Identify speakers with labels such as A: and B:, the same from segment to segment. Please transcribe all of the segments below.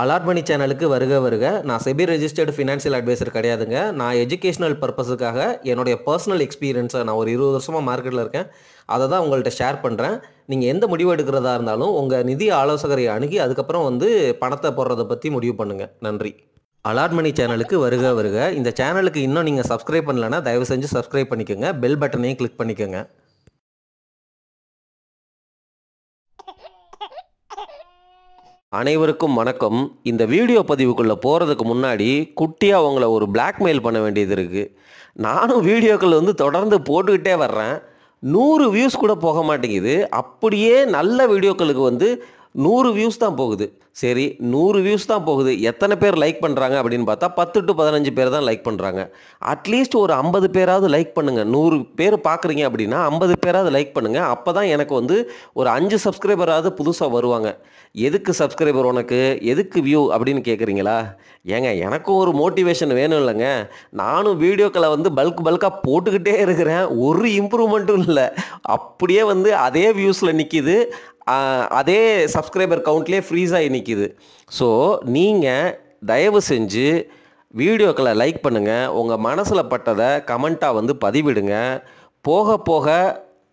A: Allot மணி சேனலுக்கு வருக வருக. நான் செபி ரெஜிஸ்டர்டு ஃபினான்ஷியல் அட்வைசர் கிடையாதுங்க. நான் எஜுகேஷனல் பர்பஸுக்காக என்னுடைய பர்சனல் எக்ஸ்பீரியன்ஸை நான் ஒரு 20 வருஷமாக மார்க்கெட்டில் இருக்கேன். அதை தான் உங்கள்கிட்ட ஷேர் பண்ணுறேன். நீங்கள் எந்த முடிவு எடுக்கிறதா இருந்தாலும் உங்கள் நிதி ஆலோசகரை அணுகி அதுக்கப்புறம் பணத்தை போடுறதை பற்றி முடிவு பண்ணுங்கள். நன்றி. அலாட் மணி சேனலுக்கு வருக வருக. இந்த சேனலுக்கு இன்னும் நீங்கள் சப்ஸ்கிரைப் பண்ணலைன்னா தயவு செஞ்சு சப்ஸ்கிரைப் பண்ணிக்கோங்க. பெல் பட்டனையும் கிளிக் பண்ணிக்கோங்க. அனைவருக்கும் வணக்கம். இந்த வீடியோ பதிவுக்குள்ளே போகிறதுக்கு முன்னாடி குட்டியாக உங்களை ஒரு பிளாக்மெயில் பண்ண வேண்டியது இருக்குது. நானும் வீடியோக்கள் தொடர்ந்து போட்டுக்கிட்டே வர்றேன். 100 வியூஸ் கூட போக மாட்டேங்குது. அப்படியே நல்ல வீடியோக்களுக்கு 100 வியூஸ் தான் போகுது. சரி, 100 வியூஸ் தான் போகுது. எத்தனை பேர் லைக் பண்ணுறாங்க அப்படின்னு பார்த்தா 10 to 15 பேர் தான் லைக் பண்ணுறாங்க. அட்லீஸ்ட் ஒரு 50 பேராவது லைக் பண்ணுங்கள். 100 பேர் பார்க்குறீங்க அப்படின்னா 50 பேராவது லைக் பண்ணுங்கள். அப்போ தான் எனக்கு ஒரு 5 சப்ஸ்கிரைபராவது புதுசாக வருவாங்க. எதுக்கு சப்ஸ்கிரைபர் உனக்கு, எதுக்கு வியூ அப்படின்னு கேட்குறீங்களா? ஏங்க, எனக்கும் ஒரு மோட்டிவேஷன் வேணும் இல்லைங்க. நானும் வீடியோக்களை பல்காக போட்டுக்கிட்டே இருக்கிறேன். ஒரு இம்ப்ரூவ்மெண்ட்டும் இல்லை. அப்படியே அதே வியூஸில் நிற்கிது. அதே சப்ஸ்கிரைபர் கவுண்ட்லேயே ஃப்ரீஸ் ஆகி நிற்கிது. ஸோ நீங்கள் தயவு செஞ்சு வீடியோக்களை லைக் பண்ணுங்கள். உங்கள் மனசில் பட்டதை கமெண்ட்டாக பதிவிடுங்க. போக போக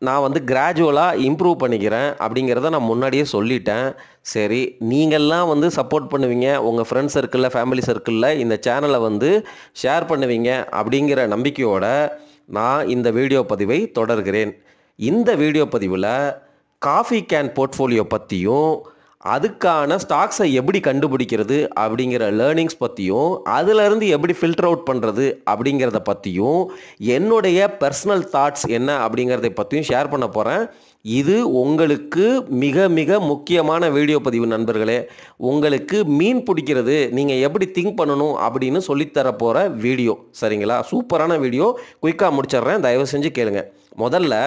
A: நான் கிராஜுவலாக இம்ப்ரூவ் பண்ணிக்கிறேன் அப்படிங்கிறத நான் முன்னாடியே சொல்லிட்டேன். சரி, நீங்கள்லாம் சப்போர்ட் பண்ணுவீங்க. உங்கள் ஃப்ரெண்ட்ஸ் சர்க்கிளில், ஃபேமிலி சர்க்கிளில் இந்த சேனலை ஷேர் பண்ணுவீங்க அப்படிங்கிற நம்பிக்கையோடு நான் இந்த வீடியோ பதிவை தொடர்கிறேன். இந்த வீடியோ பதிவில் காஃபி கேன் போர்ட்ஃபோலியோ பற்றியும், அதுக்கான ஸ்டாக்ஸை எப்படி கண்டுபிடிக்கிறது அப்படிங்கிற லேர்னிங்ஸ் பற்றியும், அதிலிருந்து எப்படி ஃபில்டர் அவுட் பண்ணுறது அப்படிங்கிறத பற்றியும், என்னுடைய பர்சனல் தாட்ஸ் என்ன அப்படிங்கிறத பற்றியும் ஷேர் பண்ண போகிறேன். இது உங்களுக்கு மிக மிக முக்கியமான வீடியோ பதிவு நண்பர்களே. உங்களுக்கு மீன் பிடிக்கிறது நீங்கள் எப்படி திங்க் பண்ணணும் அப்படின்னு சொல்லித்தர போகிற வீடியோ. சரிங்களா? சூப்பரான வீடியோ. குயிக்காக முடிச்சிடுறேன், தயவு செஞ்சு கேளுங்க. முதல்ல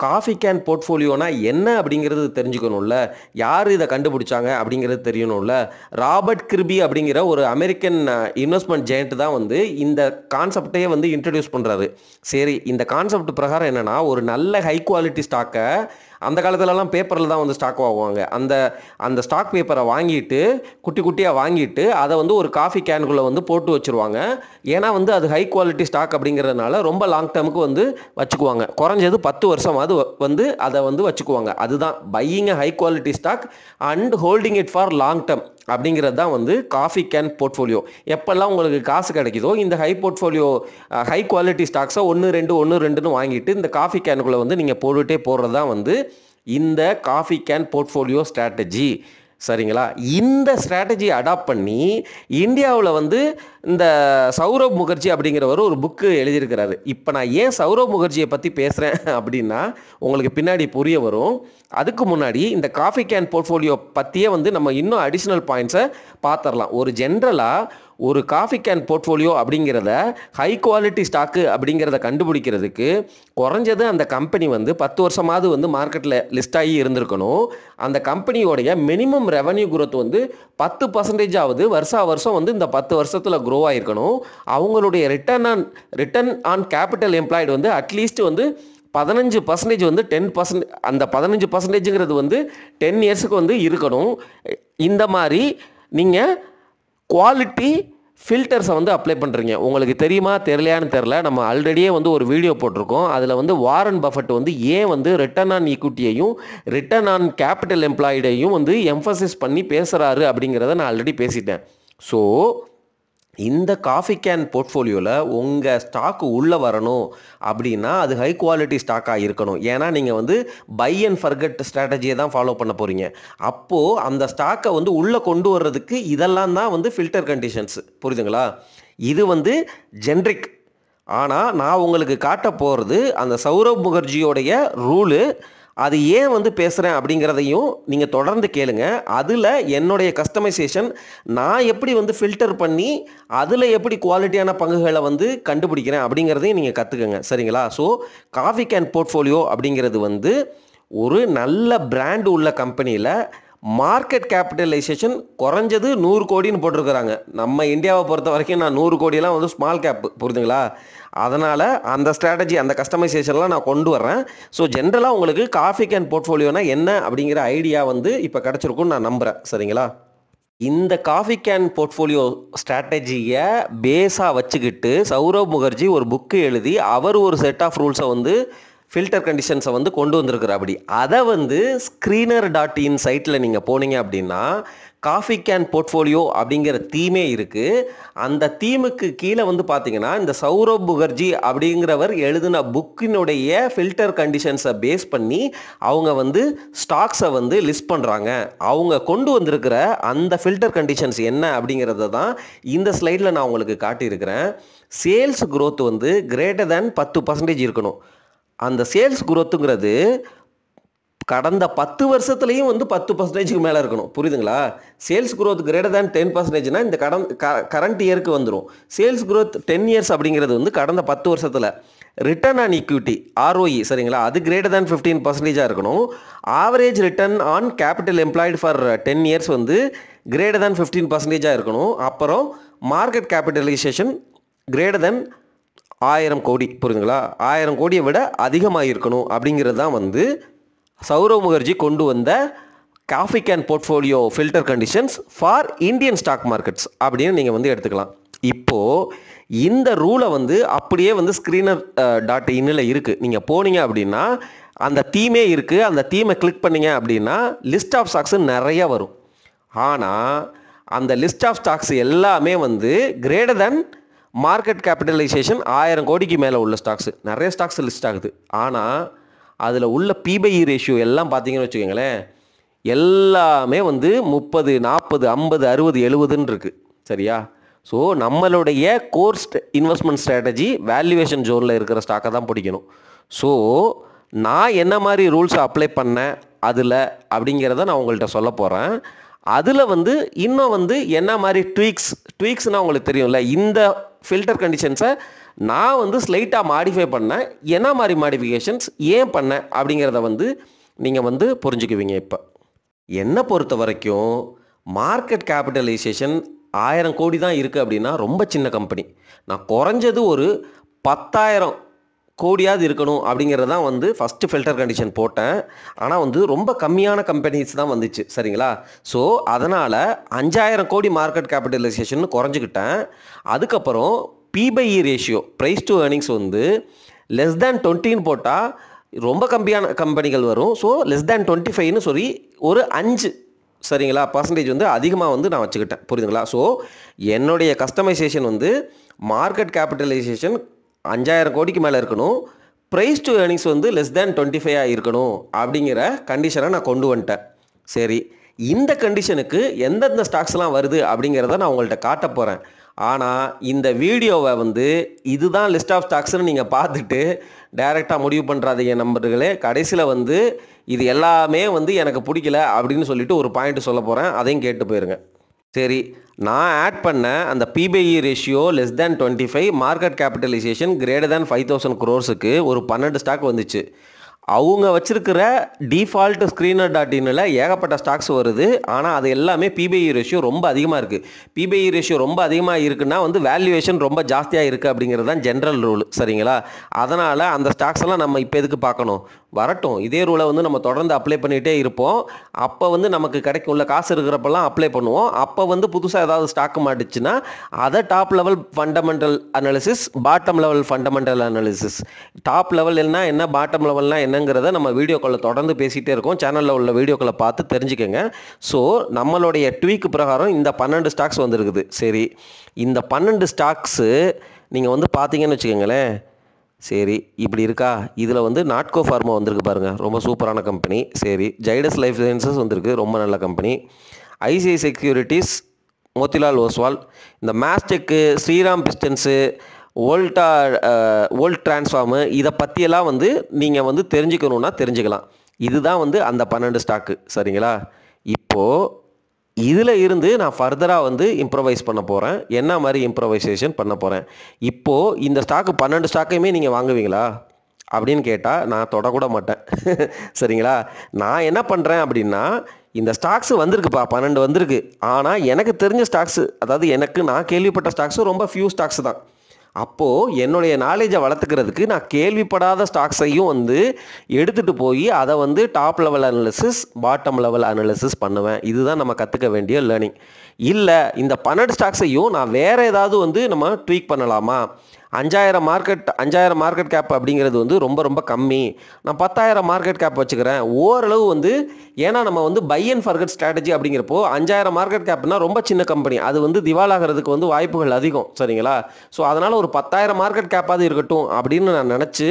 A: காஃபி கேன் போர்ட்ஃபோலியோனா என்ன அப்படிங்கிறது தெரிஞ்சுக்கணும்ல. யார் இதை கண்டுபிடிச்சாங்க அப்படிங்கிறது தெரியணும்ல. ராபர்ட் கிர்பி அப்படிங்கிற ஒரு அமெரிக்கன் இன்வெஸ்ட்மெண்ட் ஜெயண்ட் தான் இந்த கான்செப்டையே இன்ட்ரடியூஸ் பண்ணுறாரு. சரி, இந்த கான்செப்ட் பிரகாரம் என்னென்னா, ஒரு நல்ல ஹை குவாலிட்டி ஸ்டாக்கை, அந்த காலத்துலலாம் பேப்பரில் தான் ஸ்டாக் வாங்குவாங்க. அந்த ஸ்டாக் பேப்பரை வாங்கிட்டு குட்டி குட்டியாக வாங்கிட்டு அதை ஒரு காஃபி கேனுக்குள்ளே போட்டு வச்சுருவாங்க. ஏன்னா அது ஹை குவாலிட்டி ஸ்டாக் அப்படிங்கிறதுனால ரொம்ப லாங் டேர்முக்கு வச்சுக்குவாங்க. குறைஞ்சது 10 வருஷமாவது அதை வச்சுக்குவாங்க. அதுதான் buying high quality stock and holding it for long term அப்படிங்கிறது தான் காஃபி கேன் போர்ட்ஃபோலியோ. எப்பெல்லாம் உங்களுக்கு காசு கிடைக்குதோ இந்த ஹை குவாலிட்டி ஸ்டாக்ஸை 1-2 வாங்கிட்டு இந்த காஃபி கேனுக்குள்ளே நீங்கள் போட்டுகிட்டே போடுறது தான் இந்த காஃபி கேன் போர்ட்ஃபோலியோ ஸ்ட்ராட்டஜி. சரிங்களா? இந்த ஸ்ட்ராட்டஜியை அடாப்ட் பண்ணி இந்தியாவில் இந்த சௌரவ் முகர்ஜி அப்படிங்கிறவர் ஒரு புக்கு எழுதியிருக்கிறாரு. இப்போ நான் ஏன் சௌரவ் முகர்ஜியை பற்றி பேசுகிறேன் அப்படின்னா உங்களுக்கு பின்னாடி புரிய வரும். அதுக்கு முன்னாடி இந்த காஃபி கேன் போர்ட்ஃபோலியோ பற்றியே நம்ம இன்னும் அடிஷ்னல் பாயிண்ட்ஸை பார்த்துடலாம். ஒரு ஜென்ரலாக ஒரு காஃபி கேன் போர்ட்ஃபோலியோ அப்படிங்கிறத ஹை குவாலிட்டி ஸ்டாக்கு அப்படிங்கிறத கண்டுபிடிக்கிறதுக்கு குறைஞ்சது அந்த கம்பெனி 10 வருஷமாவது மார்க்கெட்டில் லிஸ்ட் ஆகி இருந்திருக்கணும். அந்த கம்பெனியோடைய மினிமம் ரெவன்யூ குரோத் 10% வருஷம் இந்த 10 வருஷத்தில் க்ரோ ஆகிருக்கணும். அவங்களுடைய return on capital employed at least 15% 10%, அந்த 15%ங்கிறது 10 இயர்ஸுக்கு இருக்கணும். இந்த மாதிரி நீங்கள் குவாலிட்டி ஃபில்டர்ஸை அப்ளை பண்ணுறீங்க. உங்களுக்கு தெரியுமா தெரியலையான்னு தெரில. நம்ம ஆல்ரெடியே ஒரு வீடியோ போட்டிருக்கோம். அதில் வாரன் பஃபெட் ஏன் ரிட்டர்ன் ஆன் ஈக்விட்டியையும் ரிட்டர்ன் ஆன் கேபிட்டல் எம்ப்ளாய்டையும் எம்ஃபசிஸ் பண்ணி பேசுகிறாரு அப்படிங்கிறத நான் ஆல்ரெடி பேசிட்டேன். ஸோ இந்த காஃபி கேன் போர்ட்ஃபோலியோவில் உங்கள் ஸ்டாக்கு உள்ளே வரணும் அப்படின்னா அது ஹை குவாலிட்டி ஸ்டாக்காக இருக்கணும். ஏன்னா நீங்கள் பை அண்ட் ஃபர்கெட் ஸ்ட்ராட்டஜியை தான் ஃபாலோ பண்ண போகிறீங்க. அப்போது அந்த ஸ்டாக்கை உள்ளே கொண்டு வர்றதுக்கு இதெல்லாம் தான் ஃபில்டர் கண்டிஷன்ஸ். புரியுதுங்களா? இது ஜென்ரிக். ஆனால் நான் உங்களுக்கு காட்ட போகிறது அந்த சௌரவ் முகர்ஜியோடைய ரூலு. அது ஏன் பேசுகிறேன் அப்படிங்கிறதையும் நீங்கள் தொடர்ந்து கேளுங்க. அதில் என்னுடைய கஸ்டமைசேஷன், நான் எப்படி ஃபில்டர் பண்ணி அதில் எப்படி குவாலிட்டியான பங்குகளை கண்டுபிடிக்கிறேன் அப்படிங்கிறதையும் நீங்கள் கற்றுக்கங்க. சரிங்களா? ஸோ காஃபி கேன் போர்ட்ஃபோலியோ அப்படிங்கிறது ஒரு நல்ல பிராண்டு உள்ள கம்பெனியில் மார்க்கெட் கேபிட்டலைசேஷன் குறைஞ்சது 100 கோடின்னு போட்டிருக்கிறாங்க. நம்ம இந்தியாவை பொறுத்த வரைக்கும் நான் 100 கோடியெல்லாம் ஸ்மால் கேப். புரியுதுங்களா? அதனால் அந்த ஸ்ட்ராட்டஜி, அந்த கஸ்டமைசேஷன்லாம் நான் கொண்டு வரேன். ஸோ ஜென்ரலாக உங்களுக்கு காஃபி கேன் போர்ட்ஃபோலியோனா என்ன அப்படிங்கிற ஐடியா இப்போ கிடச்சிருக்குன்னு நான் நம்புகிறேன். சரிங்களா? இந்த காஃபி கேன் போர்ட்ஃபோலியோ ஸ்ட்ராட்டஜியை பேஸாக வச்சுக்கிட்டு சௌரவ் முகர்ஜி ஒரு புக்கு எழுதி அவர் ஒரு செட் ஆஃப் ரூல்ஸை வந்து ஃபில்டர் கண்டிஷன்ஸை வந்து கொண்டு வந்திருக்கிறார். அப்படி அதை வந்து screener.in சைட்டில் நீங்கள் போனீங்க அப்படின்னா காஃபி கேன் போர்ட்ஃபோலியோ அப்படிங்கிற தீமே இருக்குது. அந்த தீமுக்கு கீழே வந்து பார்த்தீங்கன்னா இந்த சௌரவ் முகர்ஜி அப்படிங்கிறவர் எழுதின புக்கினுடைய ஃபில்டர் கண்டிஷன்ஸை பேஸ் பண்ணி அவங்க வந்து ஸ்டாக்ஸை வந்து லிஸ்ட் பண்ணுறாங்க. அவங்க கொண்டு வந்திருக்கிற அந்த ஃபில்டர் கண்டிஷன்ஸ் என்ன அப்படிங்கிறத தான் இந்த ஸ்லைடில் நான் உங்களுக்கு காட்டியிருக்கிறேன். சேல்ஸ் growth வந்து greater than 10% இருக்கணும். அந்த சேல்ஸ் growthங்கிறது கடந்த 10 வருஷத்துலேயும் வந்து 10%க்கு மேலே இருக்கணும். புரியுதுங்களா? சேல்ஸ் growth greater than 10%னா இந்த கரண்ட் இயருக்கு வந்துடும். சேல்ஸ் growth 10 இயர்ஸ் அப்படிங்கிறது வந்து கடந்த 10 வருஷத்தில். ரிட்டர்ன் ஆன் ஈக்விட்டி ROE சரிங்களா, அது greater than 15%ஆக இருக்கணும். Average return on capital employed for 10 years வந்து greater than 15%ஆக இருக்கணும். அப்புறம் மார்க்கெட் கேபிட்டலைசேஷன் greater than 1000 கோடி. புரியுதுங்களா? 1000 கோடியை விட அதிகமாக இருக்கணும் அப்படிங்கிறது தான் வந்து சௌரவ் முகர்ஜி கொண்டு வந்த coffee can portfolio filter conditions for Indian stock markets அப்படின்னு நீங்கள் வந்து எடுத்துக்கலாம். இப்போது இந்த ரூலை வந்து அப்படியே வந்து screener.inல இருக்குது. நீங்கள் போனீங்க அப்படின்னா அந்த தீமே இருக்குது. அந்த தீமை கிளிக் பண்ணிங்க அப்படின்னா லிஸ்ட் ஆஃப் ஸ்டாக்ஸு நிறையா வரும். ஆனால் அந்த லிஸ்ட் ஆஃப் ஸ்டாக்ஸ் எல்லாமே வந்து greater than மார்க்கெட் கேபிட்டலைசேஷன் 1000 கோடிக்கு மேலே உள்ள ஸ்டாக்ஸு நிறைய ஸ்டாக்ஸ் லிஸ்ட் ஆகுது. ஆனால் அதில் உள்ள P/E ரேஷியோ எல்லாம் பார்த்தீங்கன்னு வச்சுக்கோங்களேன், எல்லாமே வந்து 30, 40, 50, 60, 70ன்னு இருக்குது. சரியா? ஸோ நம்மளுடைய கோர்ஸ் இன்வெஸ்ட்மெண்ட் ஸ்ட்ராட்டஜி வேல்யூவேஷன் ஜோனில் இருக்கிற ஸ்டாக்கை தான் பிடிக்கணும். ஸோ நான் என்ன மாதிரி ரூல்ஸை அப்ளை பண்ணேன் அதில் அப்படிங்கிறத நான் உங்கள்கிட்ட சொல்ல போகிறேன். அதில் வந்து இன்னும் வந்து என்ன மாதிரி ட்வீக்ஸ்னால் உங்களுக்கு தெரியும்ல, இந்த ஃபில்டர் கண்டிஷன்ஸை நான் வந்து ஸ்லைட்டாக மாடிஃபை பண்ணேன். என்ன மாதிரி மாடிஃபிகேஷன்ஸ் ஏன் பண்ணேன் அப்படிங்கிறத வந்து நீங்கள் வந்து புரிஞ்சுக்குவீங்க. இப்போ என்னை பொறுத்த வரைக்கும் மார்க்கெட் கேபிட்டலைசேஷன் 1000 கோடி தான் இருக்குது அப்படின்னா ரொம்ப சின்ன கம்பெனி. நான் குறைஞ்சது ஒரு 10,000 கோடியாவது இருக்கணும் அப்படிங்கிறது தான் வந்து ஃபஸ்ட்டு ஃபில்டர் கண்டிஷன் போட்டேன். ஆனால் வந்து ரொம்ப கம்மியான கம்பெனிஸ் தான் வந்துச்சு. சரிங்களா? ஸோ அதனால் 5000 கோடி மார்க்கெட் கேபிட்டலைசேஷன் குறைஞ்சிக்கிட்டேன். அதுக்கப்புறம் P/E ratio price to earnings வந்து லெஸ் தேன் 20ன்னு போட்டால் ரொம்ப கம்மியான கம்பெனிகள் வரும். ஸோ லெஸ் தேன் 25ன்னு சொல்லி ஒரு 5 சரிங்களா பர்சன்டேஜ் வந்து அதிகமாக வந்து நான் வச்சுக்கிட்டேன். புரியுதுங்களா? ஸோ என்னுடைய கஸ்டமைசேஷன் வந்து மார்க்கெட் கேபிட்டலைசேஷன் 5000 கோடிக்கு மேலே இருக்கணும், ப்ரைஸ் டு ஏர்னிங்ஸ் வந்து லெஸ் தேன் 25 இருக்கணும் அப்படிங்கிற கண்டிஷனை நான் கொண்டு வந்துட்டேன். சரி, இந்த கண்டிஷனுக்கு எந்தெந்த ஸ்டாக்ஸ்லாம் வருது அப்படிங்கிறத நான் உங்கள்கிட்ட காட்ட போகிறேன். ஆனால் இந்த வீடியோவை வந்து இதுதான் லிஸ்ட் ஆஃப் ஸ்டாக்ஸ்னு நீங்கள் பார்த்துட்டு டைரெக்டாக முடிவு பண்ணுறாதீங்க நண்பர்களே. கடைசியில் வந்து இது எல்லாமே வந்து எனக்கு பிடிக்கல அப்படின்னு சொல்லிட்டு ஒரு பாயிண்ட் சொல்ல போகிறேன், அதையும் கேட்டு போயிருங்க. சரி, நான் ஆட் பண்ண அந்த P/E ratio less than 25, market capitalisation greater than 5000 crores-க்கு ஒரு 12 ஸ்டாக் வந்துச்சு. அவங்க வச்சிருக்கிற டிஃபால்ட் screener.inல ஏகப்பட்ட ஸ்டாக்ஸ் வருது. ஆனால் அது எல்லாமே P/E ரேஷியோ ரொம்ப அதிகமாக இருக்குது. P/E ரேஷியோ ரொம்ப அதிகமாக இருக்குன்னா வந்து வேல்யூவேஷன் ரொம்ப ஜாஸ்தியாக இருக்குது அப்படிங்கிறது தான் ஜென்ரல் ரூல். சரிங்களா? அதனால் அந்த ஸ்டாக்ஸ் எல்லாம் நம்ம இப்போ எதுக்கு பார்க்கணும், வரட்டும். இதே ரூலை வந்து நம்ம தொடர்ந்து அப்ளை பண்ணிகிட்டே இருப்போம். அப்போ வந்து நமக்கு கிடைக்கும் உள்ள காசு இருக்கிறப்பெல்லாம் அப்ளை பண்ணுவோம். அப்போ வந்து புதுசாக ஏதாவது ஸ்டாக் மாட்டுச்சுன்னா அதை top level fundamental analysis, bottom level fundamental analysis. Top level என்ன, பாட்டம் லெவல்னா என்னங்கிறத நம்ம வீடியோக்களை தொடர்ந்து பேசிகிட்டே இருக்கோம். சேனலில் உள்ள வீடியோக்களை பார்த்து தெரிஞ்சுக்கங்க. ஸோ நம்மளுடைய ட்வீக்கு பிரகாரம் இந்த 12 ஸ்டாக்ஸ் வந்துருக்குது. சரி, இந்த 12 ஸ்டாக்ஸு நீங்கள் வந்து பார்த்தீங்கன்னு வச்சுக்கோங்களேன். சரி, இப்படி இருக்கா? இதில் வந்து நாட்கோ ஃபார்மா வந்திருக்கு பாருங்கள், ரொம்ப சூப்பரான கம்பெனி. சரி, ஜைடஸ் லைஃப் சயின்சஸ் வந்திருக்கு, ரொம்ப நல்ல company. ICI securities, Motilal Oswal, இந்த மேஸ்டெக்கு, ஸ்ரீராம் பிஸ்டன்ஸு, வோல்ட் டிரான்ஸ்ஃபார்மு, இதை பற்றியெல்லாம் வந்து நீங்கள் வந்து தெரிஞ்சுக்கணுன்னா தெரிஞ்சுக்கலாம். இதுதான் வந்து அந்த 12 ஸ்டாக்கு. சரிங்களா? இப்போது இதில் இருந்து நான் ஃபர்தராக வந்து இம்ப்ரவைஸ் பண்ண போகிறேன். என்ன மாதிரி இம்ப்ரவைசேஷன் பண்ண போகிறேன்? இப்போது இந்த ஸ்டாக்கு 12 ஸ்டாக்கையுமே நீங்கள் வாங்குவீங்களா அப்படின்னு கேட்டால் நான் தொடக்கூட மாட்டேன். சரிங்களா? நான் என்ன பண்ணுறேன் அப்படின்னா, இந்த ஸ்டாக்ஸு வந்திருக்குப்பா, 12 வந்திருக்கு. ஆனால் எனக்கு தெரிஞ்ச ஸ்டாக்ஸு, அதாவது நான் கேள்விப்பட்ட ஸ்டாக்ஸு ரொம்ப ஃபியூ ஸ்டாக்ஸ் தான். அப்போது என்னுடைய நாலேஜை வளர்த்துக்கிறதுக்கு நான் கேள்விப்படாத ஸ்டாக்ஸையும் வந்து எடுத்துகிட்டு போய் அதை வந்து top level analysis bottom level analysis பண்ணுவேன். இதுதான் நம்ம கற்றுக்க வேண்டிய லேர்னிங். இல்லை இந்த 12 ஸ்டாக்ஸையும் நான் வேறு ஏதாவது வந்து நம்ம ட்வீக் பண்ணலாமா? 5000 மார்க்கெட் கேப் அப்படிங்கிறது வந்து ரொம்ப ரொம்ப கம்மி, நான் 10,000 மார்க்கெட் கேப் வச்சுக்கிறேன் ஓரளவு வந்து. ஏன்னா நம்ம வந்து பை அண்ட் ஃபர்கெட் ஸ்ட்ராட்டஜி அப்படிங்கிறப்போ 5000 மார்க்கெட் கேப்னா ரொம்ப சின்ன கம்பெனி, அது வந்து திவாலாகிறதுக்கு வந்து வாய்ப்புகள் அதிகம். சரிங்களா? ஸோ அதனால் ஒரு 10,000 மார்க்கெட் கேப்பாவது இருக்கட்டும் அப்படின்னு நான் நினச்சி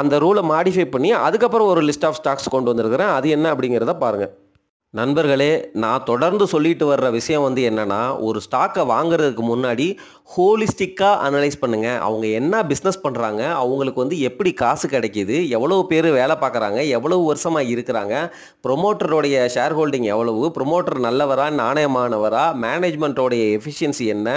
A: அந்த ரூலை மாடிஃபை பண்ணி அதுக்கப்புறம் ஒரு லிஸ்ட் ஆஃப் ஸ்டாக்ஸ் கொண்டு வந்திருக்கிறேன். அது என்ன அப்படிங்கிறத பாருங்கள். நண்பர்களே, நான் தொடர்ந்து சொல்லிட்டு வர்ற விஷயம் வந்து என்னென்னா, ஒரு ஸ்டாக்கை வாங்குறதுக்கு முன்னாடி ஹோலிஸ்டிக்காக அனலைஸ் பண்ணுங்கள். அவங்க என்ன பிஸ்னஸ் பண்ணுறாங்க, அவங்களுக்கு வந்து எப்படி காசு கிடைக்கிது, எவ்வளவு பேர் வேலை பார்க்குறாங்க, எவ்வளவு வருஷமாக இருக்கிறாங்க, ப்ரொமோட்டருடைய ஷேர் ஹோல்டிங் எவ்வளவு, ப்ரொமோட்டர் நல்லவரா நாணயமானவரா, மேனேஜ்மெண்ட்டோடைய எஃபிஷியன்சி என்ன,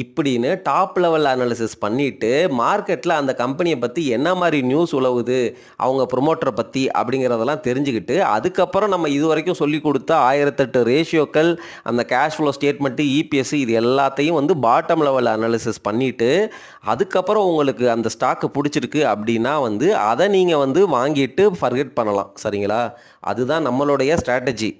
A: இப்படின்னு டாப் லெவல் அனாலிசிஸ் பண்ணிவிட்டு மார்க்கெட்டில் அந்த கம்பெனியை பற்றி என்ன மாதிரி நியூஸ் உலவுது, அவங்க ப்ரொமோட்டரை பற்றி அப்படிங்கிறதெல்லாம் தெரிஞ்சுக்கிட்டு அதுக்கப்புறம் நம்ம இது வரைக்கும் சொல்லி கொடுத்த 1008 ரேஷியோக்கள், அந்த கேஷ் ஃப்ளோ ஸ்டேட்மெண்ட்டு, இபிஎஸ், இது எல்லாத்தையும் வந்து பாட்டம் லெவல் அனாலிசிஸ் பண்ணிவிட்டு அதுக்கப்புறம் உங்களுக்கு அந்த ஸ்டாக்கு பிடிச்சிருக்கு அப்படின்னா வந்து அதை நீங்கள் வந்து வாங்கிட்டு ஃபர்கெட் பண்ணலாம். சரிங்களா? அதுதான் நம்மளுடைய ஸ்ட்ராட்டஜி.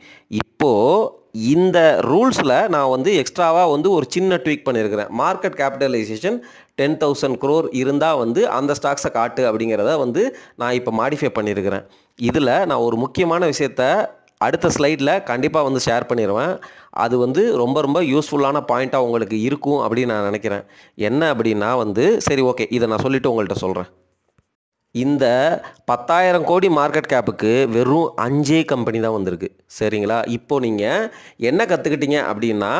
A: இப்போது இந்த ரூல்ஸில் நான் வந்து எக்ஸ்ட்ராவாக வந்து ஒரு சின்ன ட்வீக் பண்ணியிருக்கிறேன். மார்க்கெட் கேபிட்டலைசேஷன் 10,000 crore இருந்தால் வந்து அந்த ஸ்டாக்ஸை காட்டு அப்படிங்கிறத வந்து நான் இப்போ மாடிஃபை பண்ணியிருக்கிறேன். இதில் நான் ஒரு முக்கியமான விஷயத்தை அடுத்த ஸ்லைடில் கண்டிப்பாக வந்து ஷேர் பண்ணிடுவேன். அது வந்து ரொம்ப ரொம்ப யூஸ்ஃபுல்லான பாயிண்ட்டாக உங்களுக்கு இருக்கும் அப்படின்னு நான் நினைக்கிறேன். என்ன அப்படின்னா வந்து சரி ஓகே, இதை நான் சொல்லிவிட்டு உங்கள்கிட்ட சொல்கிறேன். இந்த 10,000 கோடி மார்க்கெட் கேப்புக்கு வெறும் 5 கம்பெனி தான் வந்திருக்கு. சரிங்களா? இப்போது நீங்கள் என்ன கற்றுக்கிட்டீங்க அப்படின்னா,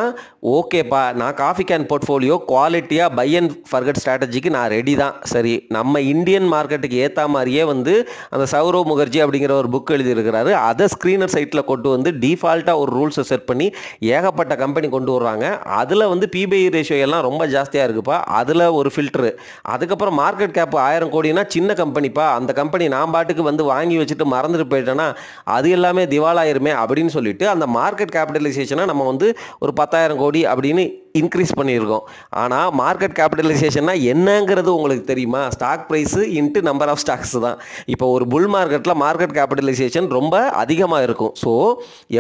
A: ஓகேப்பா நான் காஃபி கேன் போர்ட்ஃபோலியோ குவாலிட்டியாக பை அண்ட் ஃபர்கெட் ஸ்ட்ராட்டஜிக்கு நான் ரெடி தான். சரி, நம்ம இந்தியன் மார்க்கெட்டுக்கு ஏற்ற மாதிரியே வந்து அந்த சௌரவ் முகர்ஜி அப்படிங்கிற ஒரு புக் எழுதியிருக்கிறாரு. அதை ஸ்க்ரீனர் சைட்டில் கொண்டு வந்து டிஃபால்ட்டாக ஒரு ரூல்ஸை செட் பண்ணி ஏகப்பட்ட கம்பெனி கொண்டு வர்றாங்க. அதில் வந்து பிபிஐ ரேஷியோ எல்லாம் ரொம்ப ஜாஸ்தியாக இருக்குப்பா, அதில் ஒரு ஃபில்ட்ரு. அதுக்கப்புறம் மார்க்கெட் கேப் 1000 கோடினா சின்ன கம்பெனிப்பா, அந்த கம்பெனி நான் பாட்டுக்கு வந்து வாங்கி வச்சுட்டு மறந்துட்டு போயிட்டேன்னா அது எல்லாமே திவாலாயிருமே அப்படின்னு சொல்லிட்டு அந்த மார்க்கெட் கேபிட்டலைசேஷனை நம்ம வந்து ஒரு 10,000 கோடி அப்படின்னு இன்க்ரீஸ் பண்ணியிருக்கோம். ஆனால் மார்க்கெட் கேபிட்டலைசேஷன்னா என்னங்கிறது உங்களுக்கு தெரியுமா? Stock price into number of stocks தான். இப்போ ஒரு புல் மார்க்கெட்டில் மார்க்கெட் கேபிட்டலைசேஷன் ரொம்ப அதிகமாக இருக்கும். ஸோ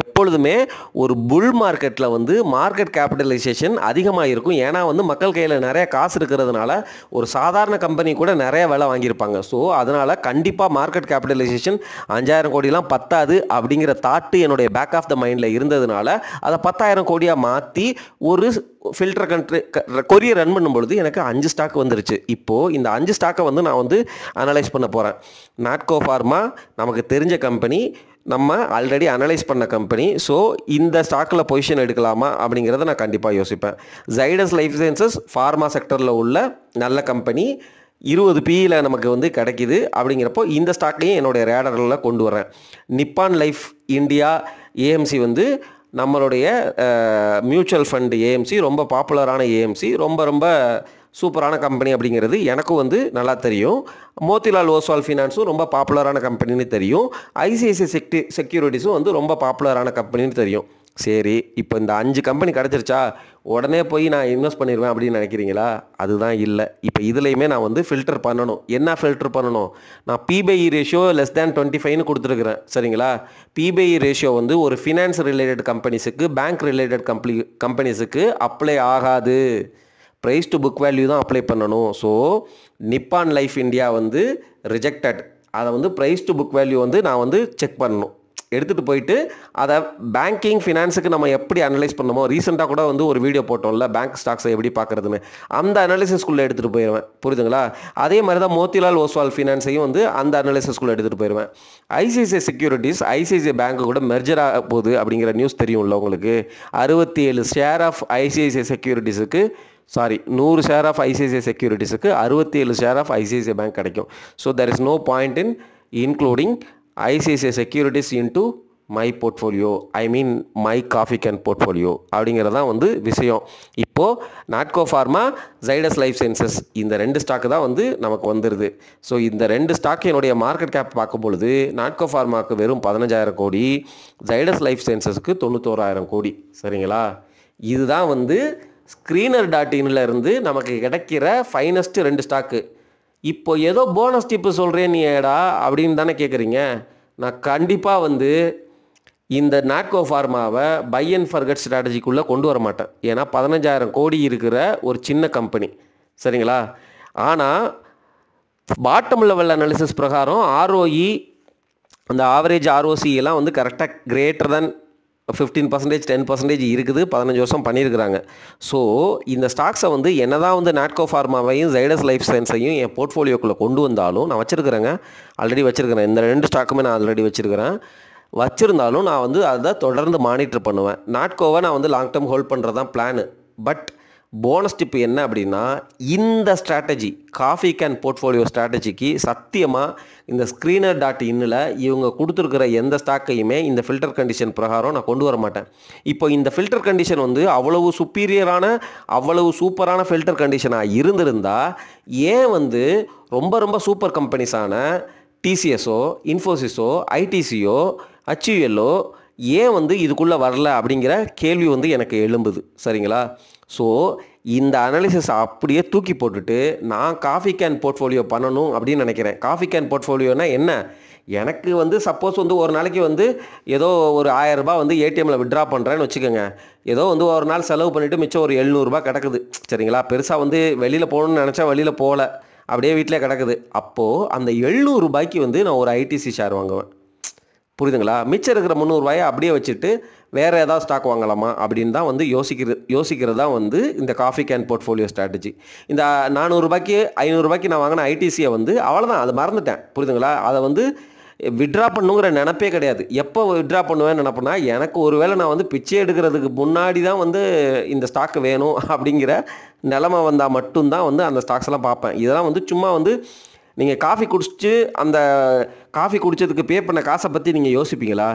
A: எப்பொழுதுமே ஒரு புல் மார்க்கெட்டில் வந்து மார்க்கெட் கேபிட்டலைசேஷன் அதிகமாக இருக்கும். ஏன்னா வந்து மக்கள் கையில் நிறைய காசு இருக்கிறதுனால ஒரு சாதாரண கம்பெனி கூட நிறைய வேலை வாங்கியிருப்பாங்க. ஸோ அதனால் கண்டிப்பாக மார்க்கெட் கேபிட்டலைசேஷன் 5,000 கோடிலாம் பத்தாது அப்படிங்கிற தாட்டு என்னுடைய பேக் ஆஃப் த மைண்டில் இருந்ததுனால அதை 10,000 கோடியாக மாற்றி ஒரு ஃபில்டர் கொரிய ரன் பண்ணும்பொழுது எனக்கு 5 ஸ்டாக் வந்துருச்சு. இப்போது இந்த 5 ஸ்டாக்கை வந்து நான் வந்து அனலைஸ் பண்ண போகிறேன். நாட்கோ ஃபார்மா நமக்கு தெரிஞ்ச கம்பெனி, நம்ம ஆல்ரெடி அனலைஸ் பண்ண கம்பெனி. ஸோ இந்த ஸ்டாக்கில் பொசிஷன் எடுக்கலாமா அப்படிங்கிறத நான் கண்டிப்பாக யோசிப்பேன். ஜைடஸ் லைஃப் சயின்சஸ் ஃபார்மா செக்டரில் உள்ள நல்ல கம்பெனி, 20 பியில் நமக்கு வந்து கிடைக்கிது. அப்படிங்கிறப்போ இந்த ஸ்டாக்கையும் என்னுடைய ரேடரில் கொண்டு வரேன். நிப்பான் லைஃப் இந்தியா ஏஎம்சி வந்து நம்மளுடைய மியூச்சுவல் ஃபண்டு ஏஎம்சி, ரொம்ப பாப்புலரான ஏஎம்சி, ரொம்ப ரொம்ப சூப்பரான கம்பெனி அப்படிங்கிறது எனக்கும் வந்து நல்லா தெரியும். மோத்திலால் ஓஸ்வால் ஃபினான்ஸும் ரொம்ப பாப்புலரான கம்பெனின்னு தெரியும். ஐசிஐசிஐ செக்யூரிட்டிஸும் வந்து ரொம்ப பாப்புலரான கம்பெனின்னு தெரியும். சரி, இப்போ இந்த 5 கம்பெனி கிடச்சிருச்சா உடனே போய் நான் இன்வெஸ்ட் பண்ணிடுவேன் அப்படின்னு நினைக்கிறீங்களா? அதுதான் இல்லை. இப்போ இதுலேயுமே நான் வந்து ஃபில்டர் பண்ணணும். என்ன ஃபில்டர் பண்ணணும்? நான் பிபை ரேஷியோ லெஸ் தேன் 25ன்னு கொடுத்துருக்குறேன். சரிங்களா? பிபை ரேஷியோ வந்து ஒரு ஃபினான்ஸ் ரிலேட்டட் கம்பெனிஸுக்கு, பேங்க் ரிலேட்டட் கம்பெனிஸுக்கு அப்ளை ஆகாது. ப்ரைஸ் டு புக் வேல்யூ தான் அப்ளை பண்ணணும். ஸோ நிப்பான் லைஃப் இந்தியா வந்து ரிஜெக்டட். அதை வந்து ப்ரைஸ் டு புக் வேல்யூ வந்து நான் வந்து செக் பண்ணணும். எடுத்துகிட்டு போயிட்டு அதை பேங்கிங் ஃபினான்ஸுக்கு நம்ம எப்படி அனலைஸ் பண்ணணுமோ, ரீசெண்டாக கூட வந்து ஒரு வீடியோ போட்டோம்ல பேங்க் ஸ்டாக்ஸை எப்படி பார்க்குறதுன்னு, அந்த அனாலிசிஸ்குள்ளே எடுத்துகிட்டு போயிடுவேன். புரியுதுங்களா? அதே மாதிரி தான் மோத்திலால் ஓஸ்வால் ஃபினான்ஸையும் வந்து அந்த அனாலிசிஸ்குள்ளே எடுத்துகிட்டு போயிடுவேன். ஐசிஐசிஐ செக்யூரிட்டிஸ் ஐசிஐசிஐ பேங்க்கு கூட மெர்ஜர் ஆக போகுது அப்படிங்கிற நியூஸ் தெரியும்ல உங்களுக்கு. 67 ஷேர் ஆஃப் ஐசிஐசிஐ செக்யூரிட்டிஸுக்கு 100 ஷேர் ஆஃப் ஐசிஐசிஐ செக்யூரிட்டிஸுக்கு 67 ஷேர் ஆஃப் ஐசிஐசிஐ பேங்க் கிடைக்கும். So there is no point in including ICICI securities into my portfolio, I mean my coffee can portfolio அப்படிங்கிறதான் வந்து விஷயம். இப்போது Natco pharma, Zydus life sciences இந்த 2 ஸ்டாக்கு தான் வந்து நமக்கு வந்துடுது. ஸோ இந்த 2 ஸ்டாக் என்னுடைய மார்க்கெட் கேப் பார்க்கும்பொழுது நாட்கோ ஃபார்மாவுக்கு வெறும் 15,000 கோடி, ஜைடஸ் லைஃப் சயின்சஸ்க்கு 91,000 கோடி. சரிங்களா? இதுதான் வந்து ஸ்க்ரீனர் டாட் இன்ல இருந்து நமக்கு கிடைக்கிற ஃபைனஸ்ட் 2 ஸ்டாக்கு. இப்போ ஏதோ போனஸ் டிப்பு சொல்கிறேன் நீ ஏடா அப்படின்னு தானே கேட்குறீங்க. நான் கண்டிப்பாக வந்து இந்த நாட்கோ ஃபார்மாவை பை அண்ட் ஃபர்கட் ஸ்ட்ராட்டஜிக்குள்ளே கொண்டு வர மாட்டேன். ஏன்னா 15,000 கோடி இருக்கிற ஒரு சின்ன கம்பெனி, சரிங்களா? ஆனால் பாட்டம் லெவல் அனாலிசிஸ் பிரகாரம் ஆர்ஓஇ, அந்த ஆவரேஜ் ஆர்ஓசி எல்லாம் வந்து கரெக்டாக கிரேட்டர் தேன் 15%, 10% இருக்குது. 15 வருஷம் பண்ணியிருக்கிறாங்க. ஸோ இந்த ஸ்டாக்ஸை வந்து என்ன தான் வந்து நாட்கோ ஃபார்மாவையும் ஜைடஸ் லைஃப் சயின்ஸையும் என் போர்ட்ஃபோலியோக்குள்ளே கொண்டு வந்தாலும், நான் வச்சுருக்கிறேங்க, ஆல்ரெடி வச்சுருக்கிறேன். இந்த 2 ஸ்டாக்குமே நான் ஆல்ரெடி வச்சுருந்தாலும் நான் வந்து அதை தொடர்ந்து மானிட்டர் பண்ணுவேன். நாட்கோவை நான் வந்து லாங் டேர்ம் ஹோல்ட் பண்ணுறது தான் பிளானு. பட் போனஸ் டிப்பு என்ன அப்படின்னா, இந்த ஸ்ட்ராட்டஜி காஃபி கேன் போர்ட்ஃபோலியோ ஸ்ட்ராட்டஜிக்கு சத்தியமாக இந்த ஸ்க்ரீனர் டாட் இன்னில் இவங்க கொடுத்துருக்கிற எந்த ஸ்டாக்கையுமே இந்த ஃபில்டர் கண்டிஷன் பிரகாரம் நான் கொண்டு வர மாட்டேன். இப்போ இந்த ஃபில்டர் கண்டிஷன் வந்து அவ்வளவு சுப்பீரியரான, அவ்வளவு சூப்பரான ஃபில்டர் கண்டிஷனாக இருந்திருந்தால் ஏன் வந்து ரொம்ப ரொம்ப சூப்பர் கம்பெனிஸான டிசிஎஸோ, இன்ஃபோசிஸோ, ஐடிசியோ, HULஓ ஏன் வந்து இதுக்குள்ளே வரல அப்படிங்கிற கேள்வி வந்து எனக்கு எழும்புது, சரிங்களா? ஸோ இந்த அனாலிசிஸ் அப்படியே தூக்கி போட்டுட்டு நான் காஃபி கேன் போர்ட்ஃபோலியோ பண்ணணும் அப்படின்னு நினைக்கிறேன். காஃபி கேன் போர்ட்ஃபோலியோனா என்ன? எனக்கு வந்து சப்போஸ் வந்து ஒரு நாளைக்கு வந்து ஏதோ ஒரு 1000 ரூபாய் வந்து ஏடிஎம்மில் விட்ரா பண்ணுறேன்னு வச்சுக்கோங்க. ஏதோ வந்து ஒரு நாள் செலவு பண்ணிவிட்டு மிச்சம் ஒரு 700 ரூபாய் கிடக்குது, சரிங்களா? பெருசாக வந்து வெளியில் போகணுன்னு நினச்சா வெளியில் போகல, அப்படியே வீட்டிலே கிடக்குது. அப்போது அந்த 700 ரூபாய்க்கு வந்து நான் ஒரு ஐடிசி ஷேர் வாங்குவேன், புரியுதுங்களா? மிச்சம் இருக்கிற 300 ரூபாயை அப்படியே வச்சுட்டு வேறு ஏதாவது ஸ்டாக் வாங்கலாமா அப்படின்னு தான் வந்து யோசிக்கிறது தான் வந்து இந்த காஃபி கேன் போர்ட்ஃபோலியோ ஸ்ட்ராட்டஜி. இந்த 400 ரூபாய்க்கு 500 ரூபாய்க்கு நான் வாங்கின ஐடிசியை வந்து அவ்வளோதான், அதை மறந்துட்டேன், புரியுதுங்களா? அதை வந்து விட்ரா பண்ணுங்கிற நினப்பே கிடையாது. எப்போ விட்ரா பண்ணுவேன்னு நினப்பேன்னா, எனக்கு ஒரு வேளை நான் வந்து பிச்சை எடுக்கிறதுக்கு முன்னாடி தான் வந்து இந்த ஸ்டாக்கு வேணும் அப்படிங்கிற நிலமை வந்தால் மட்டும்தான் வந்து அந்த ஸ்டாக்ஸ் எல்லாம் பார்ப்பேன். இதெல்லாம் வந்து சும்மா வந்து நீங்கள் காஃபி குடிச்சிட்டு அந்த காஃபி குடித்ததுக்கு பே பண்ண காசை பற்றி நீங்கள் யோசிப்பீங்களா?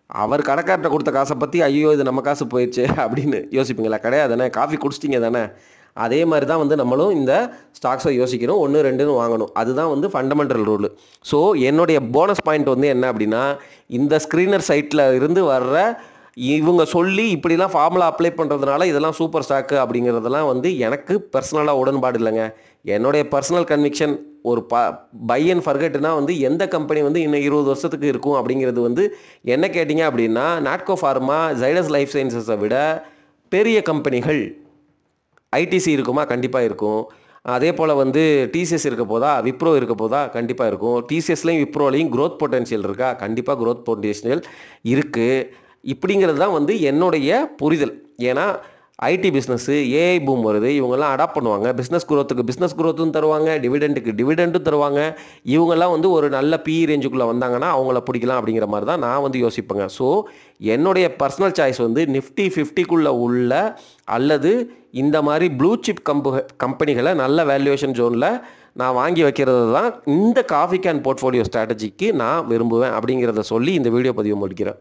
A: அவர் கடைக்கார்ட்ட கொடுத்த காசை பற்றி ஐயோ இது நம்ம காசு போயிடுச்சு அப்படின்னு யோசிப்பீங்களா? கிடையாது தானே, காஃபி குடிச்சிட்டிங்க தானே. அதே மாதிரி தான் வந்து நம்மளும் இந்த ஸ்டாக்ஸை யோசிக்கணும், 1 2ன்னு வாங்கணும். அதுதான் வந்து ஃபண்டமெண்டல் ரூல். ஸோ என்னுடைய போனஸ் பாயிண்ட் வந்து என்ன அப்படின்னா, இந்த ஸ்க்ரீனர் சைட்டில் இருந்து வர்ற இவங்க சொல்லி இப்படிலாம் ஃபார்முலா அப்ளை பண்ணுறதுனால இதெல்லாம் சூப்பர் ஸ்டாக்கு அப்படிங்கிறதெல்லாம் வந்து எனக்கு பர்சனலாக உடன்பாடு இல்லைங்க. என்னுடைய பர்சனல் கன்விக்ஷன் ஒரு பை அண்ட் ஃபர்கெட்னா வந்து எந்த கம்பெனி வந்து இன்னும் 20 வருஷத்துக்கு இருக்கும் அப்படிங்கிறது வந்து என்ன கேட்டிங்க அப்படின்னா, நாட்கோ ஃபார்மா, ஜைடஸ் லைஃப் சயின்ஸஸை விட பெரிய கம்பெனிகள். ஐடிசி இருக்குமா? கண்டிப்பாக இருக்கும். அதே போல் வந்து டிசிஎஸ் இருக்க போதா, விப்ரோ இருக்க போதா? கண்டிப்பாக இருக்கும். டிசிஎஸ்லையும் விப்ரோலையும் க்ரோத் பொட்டன்ஷியல் இருக்கா? கண்டிப்பாக க்ரோத் பொட்டன்ஷியல் இருக்குது. இப்படிங்கிறது தான் வந்து என்னுடைய புரிதல். ஏன்னா ஐடி பிஸ்னஸ்ஸு, ஏஐ பூம் வருது, இவங்கெல்லாம் அடாப்ட் பண்ணுவாங்க. பிஸ்னஸ் குரோத்துக்கு பிஸ்னஸ் குரோத்தும் தருவாங்க, டிவிடெண்டுக்கு டிவிடெண்டும் தருவாங்க. இவங்கெல்லாம் வந்து ஒரு நல்ல பிஇ ரேஞ்சுக்குள்ளே வந்தாங்கன்னா அவங்கள பிடிக்கலாம் அப்படிங்கிற மாதிரி தான் நான் வந்து யோசிப்பேங்க. ஸோ என்னுடைய பர்சனல் சாய்ஸ் வந்து நிஃப்டி 50க்குள்ளே உள்ள அல்லது இந்த மாதிரி ப்ளூ சிப் கம்பெனிகளை நல்ல வேல்யூவேஷன் ஜோனில் நான் வாங்கி வைக்கிறது தான் இந்த காஃபி கேன் போர்ட்ஃபோலியோ ஸ்ட்ராட்டஜிக்கு நான் விரும்புவேன் அப்படிங்கிறத சொல்லி இந்த வீடியோ பதிவு முடிக்கிறேன்.